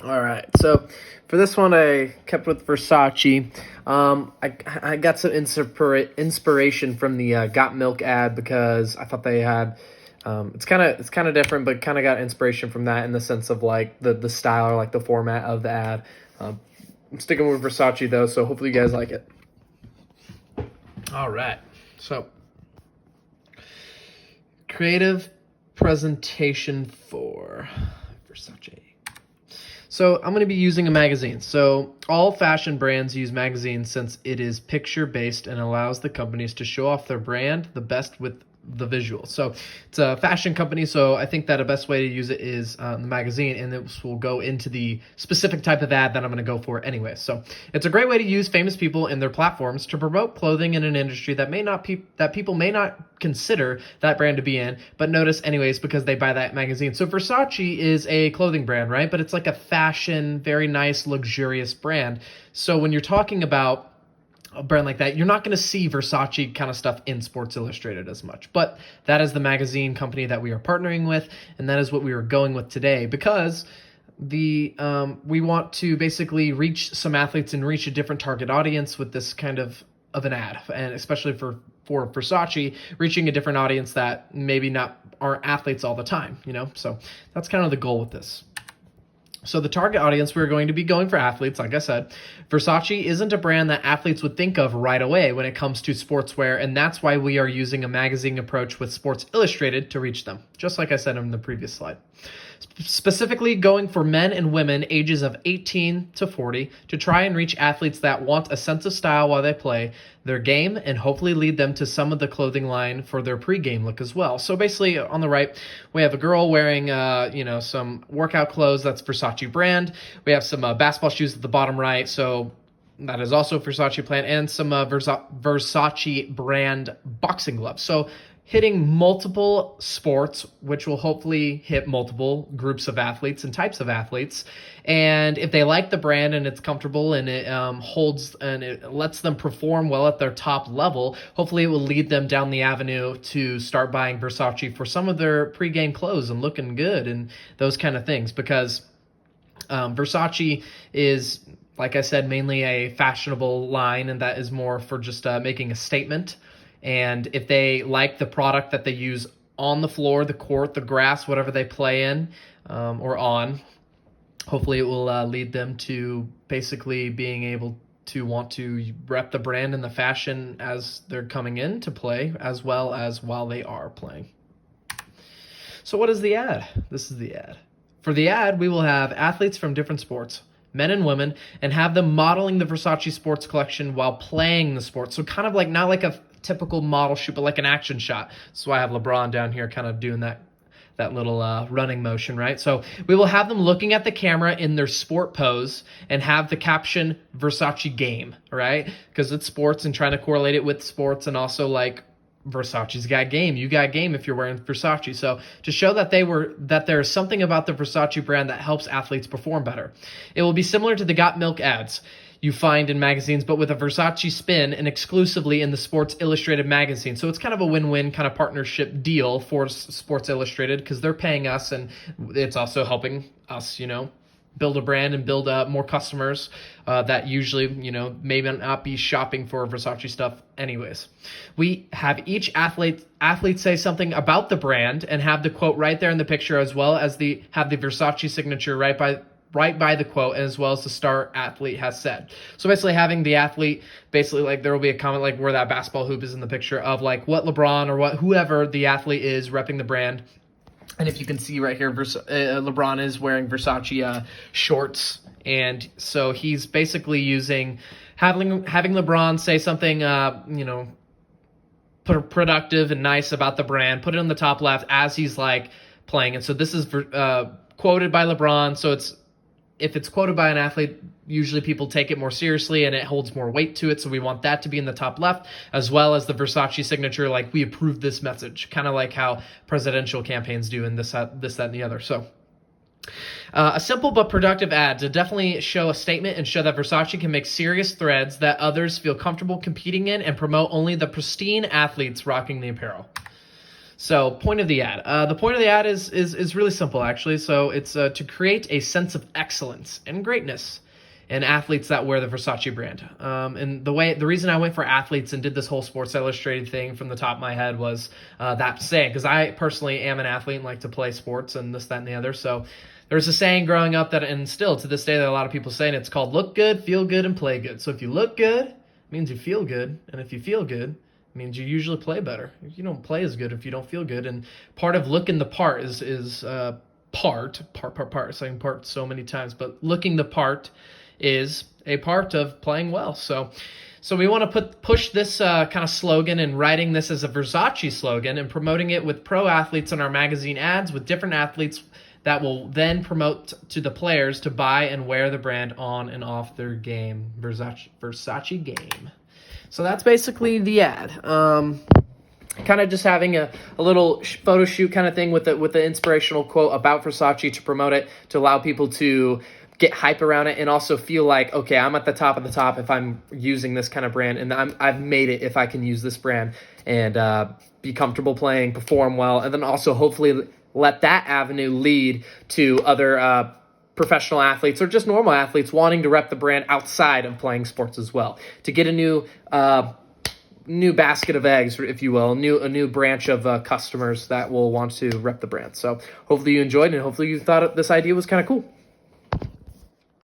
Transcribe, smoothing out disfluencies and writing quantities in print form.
All right, so for this one, I kept with Versace. I got some inspiration from the Got Milk ad because I thought they had. It's kind of different, but kind of got inspiration from that in the sense of like the style or like the format of the ad. I'm sticking with Versace though, so hopefully you guys like it. All right, so creative presentation for Versace. So I'm going to be using a magazine. So all fashion brands use magazines since it is picture based and allows the companies to show off their brand the best with the visual. So it's a fashion company, so I think that a best way to use it is the magazine, and this will go into the specific type of ad that I'm going to go for anyway. So it's a great way to use famous people and their platforms to promote clothing in an industry that that people may not consider that brand to be in, but notice anyways because they buy that magazine. So Versace is a clothing brand, right? But it's like a fashion, very nice, luxurious brand. So when you're talking about a brand like that, you're not going to see Versace kind of stuff in Sports Illustrated as much. But that is the magazine company that we are partnering with, and that is what we are going with today because we want to basically reach some athletes and reach a different target audience with this kind of an ad, and especially for Versace, reaching a different audience that maybe not aren't athletes all the time, So that's kind of the goal with this. So the target audience, we're going to be going for athletes, like I said. Versace isn't a brand that athletes would think of right away when it comes to sportswear, and that's why we are using a magazine approach with Sports Illustrated to reach them, just like I said in the previous slide. Specifically going for men and women ages of 18 to 40 to try and reach athletes that want a sense of style while they play their game and hopefully lead them to some of the clothing line for their pregame look as well. So basically on the right, we have a girl wearing, some workout clothes. That's Versace brand. We have some basketball shoes at the bottom right. So that is also Versace brand, and some Versace brand boxing gloves. So hitting multiple sports, which will hopefully hit multiple groups of athletes and types of athletes. And if they like the brand and it's comfortable and it holds and it lets them perform well at their top level, hopefully it will lead them down the avenue to start buying Versace for some of their pregame clothes and looking good and those kind of things. Because Versace is, like I said, mainly a fashionable line, and that is more for just making a statement. And if they like the product that they use on the floor, the court, the grass, whatever they play in or on, hopefully it will lead them to basically being able to want to rep the brand and the fashion as they're coming in to play, as well as while they are playing. So what is the ad? This is the ad. For the ad, we will have athletes from different sports, men and women, and have them modeling the Versace sports collection while playing the sport. So kind of like, not like a typical model shoot, but like an action shot. That's why I have LeBron down here kind of doing that little running motion, right? So we will have them looking at the camera in their sport pose and have the caption Versace game, right? Because it's sports and trying to correlate it with sports, and also like Versace's got game. You got game if you're wearing Versace. So to show that there's something about the Versace brand that helps athletes perform better. It will be similar to the Got Milk ads you find in magazines, but with a Versace spin and exclusively in the Sports Illustrated magazine. So it's kind of a win-win kind of partnership deal for Sports Illustrated because they're paying us, and it's also helping us, build a brand and build more customers that usually, may not be shopping for Versace stuff anyways. We have each athlete say something about the brand and have the quote right there in the picture, as well as have the Versace signature right by the quote, as well as the star athlete has said. So basically having the athlete, like there will be a comment like where that basketball hoop is in the picture of like what LeBron or whoever the athlete is repping the brand. And if you can see right here, LeBron is wearing Versace shorts. And so he's basically having LeBron say something, productive and nice about the brand, put it on the top left as he's like playing. And so this is quoted by LeBron. So if it's quoted by an athlete, usually people take it more seriously and it holds more weight to it. So we want that to be in the top left, as well as the Versace signature, like we approve this message, kind of like how presidential campaigns do in this, that, and the other. So a simple but productive ad to definitely show a statement and show that Versace can make serious threads that others feel comfortable competing in and promote only the pristine athletes rocking the apparel. So, point of the ad. The point of the ad is really simple, actually. So, it's to create a sense of excellence and greatness in athletes that wear the Versace brand. And the reason I went for athletes and did this whole Sports Illustrated thing from the top of my head was that saying, because I personally am an athlete and like to play sports and this, that, and the other. So, there's a saying growing up that, and still to this day, that a lot of people say, and it's called look good, feel good, and play good. So, if you look good, it means you feel good, and if you feel good, means you usually play better. You don't play as good if you don't feel good. And part of looking the part is saying part so many times, but looking the part is a part of playing well. So we want to push this kind of slogan and writing this as a Versace slogan and promoting it with pro athletes in our magazine ads with different athletes that will then promote to the players to buy and wear the brand on and off their game. Versace game. So that's basically the ad. Kind of just having a little photo shoot kind of thing with the inspirational quote about Versace to promote it, to allow people to get hype around it and also feel like, okay, I'm at the top of the top if I'm using this kind of brand, and I've made it if I can use this brand and be comfortable playing, perform well, and then also hopefully let that avenue lead to other professional athletes or just normal athletes wanting to rep the brand outside of playing sports as well, to get a new basket of eggs, if you will, a new branch of customers that will want to rep the brand. So hopefully you enjoyed, and hopefully you thought this idea was kind of cool.